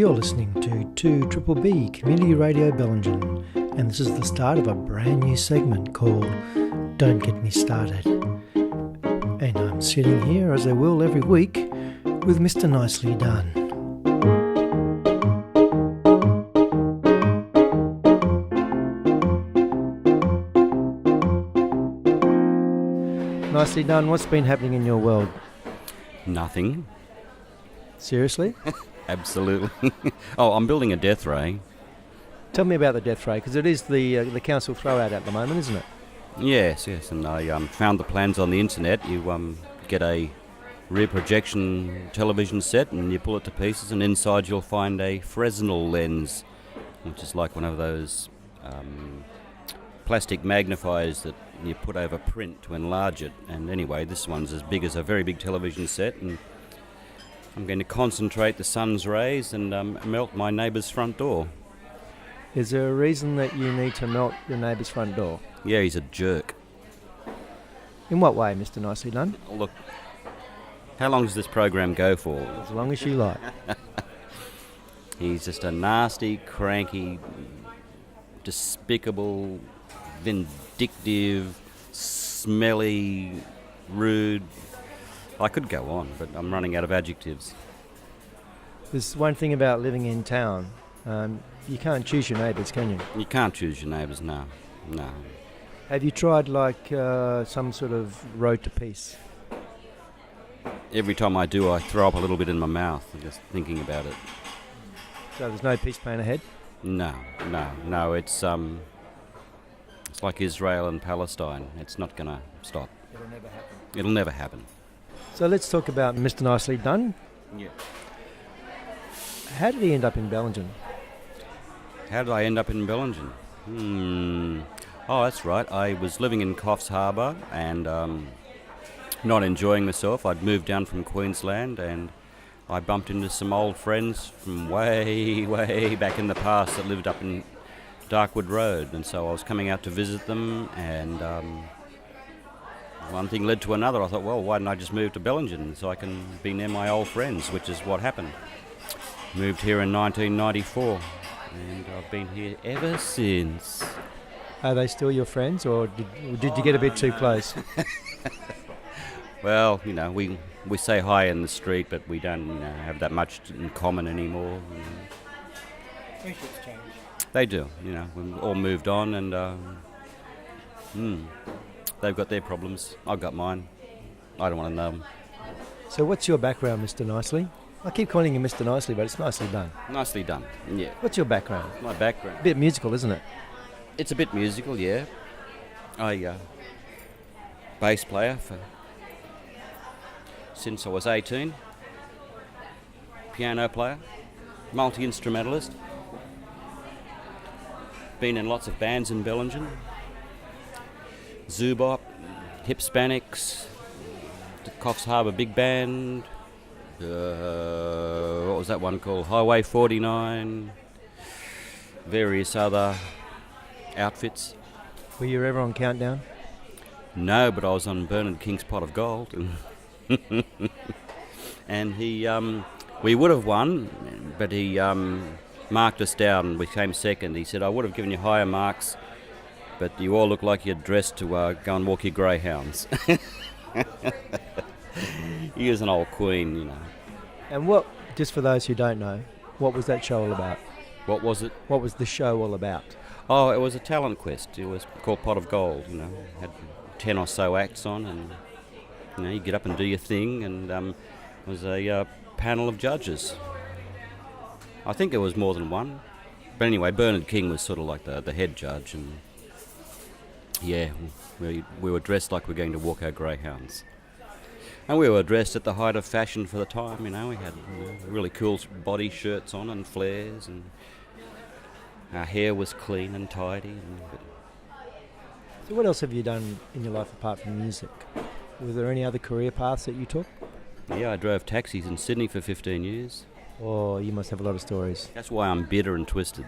You're listening to 2BBB Community Radio Bellingen, and this is the start of a brand new segment called Don't Get Me Started. And I'm sitting here, as I will every week, with Mr. Nicely Done. Nicely Done, what's been happening in your world? Nothing. Seriously? Absolutely. Oh, I'm building a death ray. Tell me about the death ray, because it is the council throwout at the moment, isn't it? Yes, and I found the plans on the internet. You get a rear projection television set and you pull it to pieces, and inside you'll find a Fresnel lens, which is like one of those plastic magnifiers that you put over print to enlarge it. And anyway, this one's as big as a very big television set, and I'm going to concentrate the sun's rays and melt my neighbour's front door. Is there a reason that you need to melt your neighbour's front door? Yeah, he's a jerk. In what way, Mr. Nicely Done? Look, how long does this program go for? As long as you like. He's just a nasty, cranky, despicable, vindictive, smelly, rude... I could go on, but I'm running out of adjectives. There's one thing about living in town. You can't choose your neighbours, can you? You can't choose your neighbours, no. Have you tried some sort of road to peace? Every time I do, I throw up a little bit in my mouth just thinking about it. So there's no peace plan ahead? No. It's like Israel and Palestine. It's not going to stop. It'll never happen. So let's talk about Mr. Nicely Done. Yeah. How did he end up in Bellingen? How did I end up in Bellingen? Oh, that's right. I was living in Coffs Harbour and not enjoying myself. I'd moved down from Queensland and I bumped into some old friends from way, way back in the past that lived up in Darkwood Road. And so I was coming out to visit them, and one thing led to another. I thought, well, why didn't I just move to Bellingen so I can be near my old friends, which is what happened. Moved here in 1994, and I've been here ever since. Are they still your friends, or did you get a bit too close? Well, we say hi in the street, but we don't have that much in common anymore. Friendships change. They do. We've all moved on, and they've got their problems. I've got mine. I don't want to know them. So what's your background, Mr. Nicely? I keep calling you Mr. Nicely, but it's Nicely Done. Nicely done, yeah. What's your background? My background? A bit musical, isn't it? It's a bit musical, yeah. I bass player since I was 18. Piano player. Multi-instrumentalist. Been in lots of bands in Bellingen. Zoobop, Hipspanics, the Coffs Harbour Big Band, what was that one called? Highway 49, various other outfits. Were you ever on Countdown? No, but I was on Bernard King's Pot of Gold. And we would have won, but he marked us down. We came second. He said, I would have given you higher marks, but you all look like you're dressed to go and walk your greyhounds. He was an old queen, And just for those who don't know, what was that show all about? What was it? What was the show all about? Oh, it was a talent quest. It was called Pot of Gold, Had 10 or so acts on, and, you get up and do your thing, and it was a panel of judges. I think there was more than one. But anyway, Bernard King was sort of like the head judge, and yeah, we were dressed like we were going to walk our greyhounds. And we were dressed at the height of fashion for the time, we had really cool body shirts on and flares, and our hair was clean and tidy. So what else have you done in your life apart from music? Were there any other career paths that you took? Yeah, I drove taxis in Sydney for 15 years. Oh, you must have a lot of stories. That's why I'm bitter and twisted.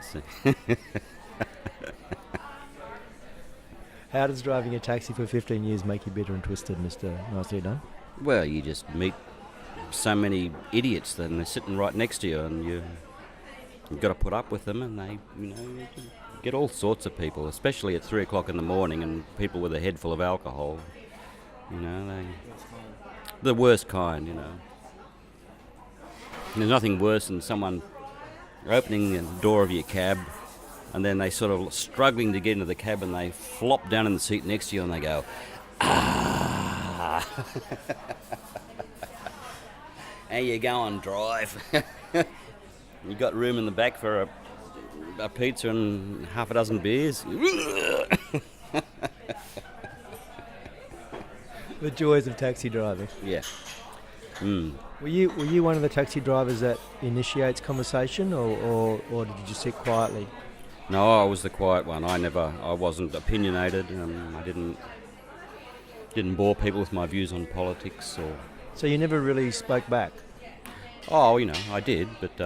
How does driving a taxi for 15 years make you bitter and twisted, Mr. Nicely Done? Well, you just meet so many idiots, and they're sitting right next to you, and You've got to put up with them, and they, you get all sorts of people, especially at 3 o'clock in the morning, and people with a head full of alcohol. The worst kind, And there's nothing worse than someone opening the door of your cab, and then they sort of struggling to get into the cab, and they flop down in the seat next to you, and they go, "Ah, how you going, drive?" You got room in the back for a pizza and half a dozen beers. The joys of taxi driving. Yeah. Were you one of the taxi drivers that initiates conversation, or did you just sit quietly? No, I was the quiet one. I wasn't opinionated. I didn't bore people with my views on politics. So you never really spoke back? Oh, I did. But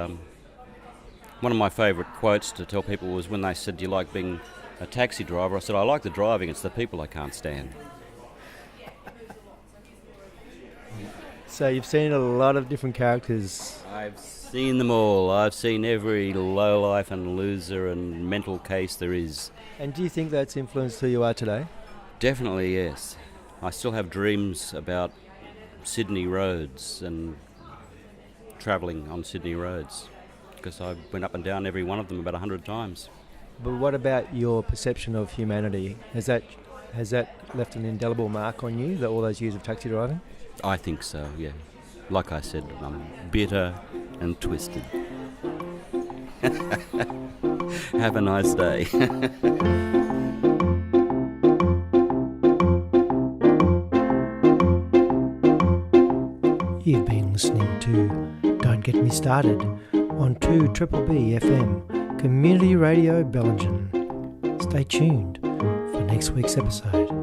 one of my favourite quotes to tell people was when they said, "Do you like being a taxi driver?" I said, "I like the driving. It's the people I can't stand." So you've seen a lot of different characters. I've seen them all. I've seen every lowlife and loser and mental case there is. And do you think that's influenced who you are today? Definitely, yes. I still have dreams about Sydney roads and travelling on Sydney roads, because I went up and down every one of them about 100 times. But what about your perception of humanity? Has that left an indelible mark on you, all those years of taxi driving? I think so, yeah. Like I said, I'm bitter and twisted. Have a nice day. You've been listening to Don't Get Me Started on 2BBB FM, Community Radio Bellingen. Stay tuned for next week's episode.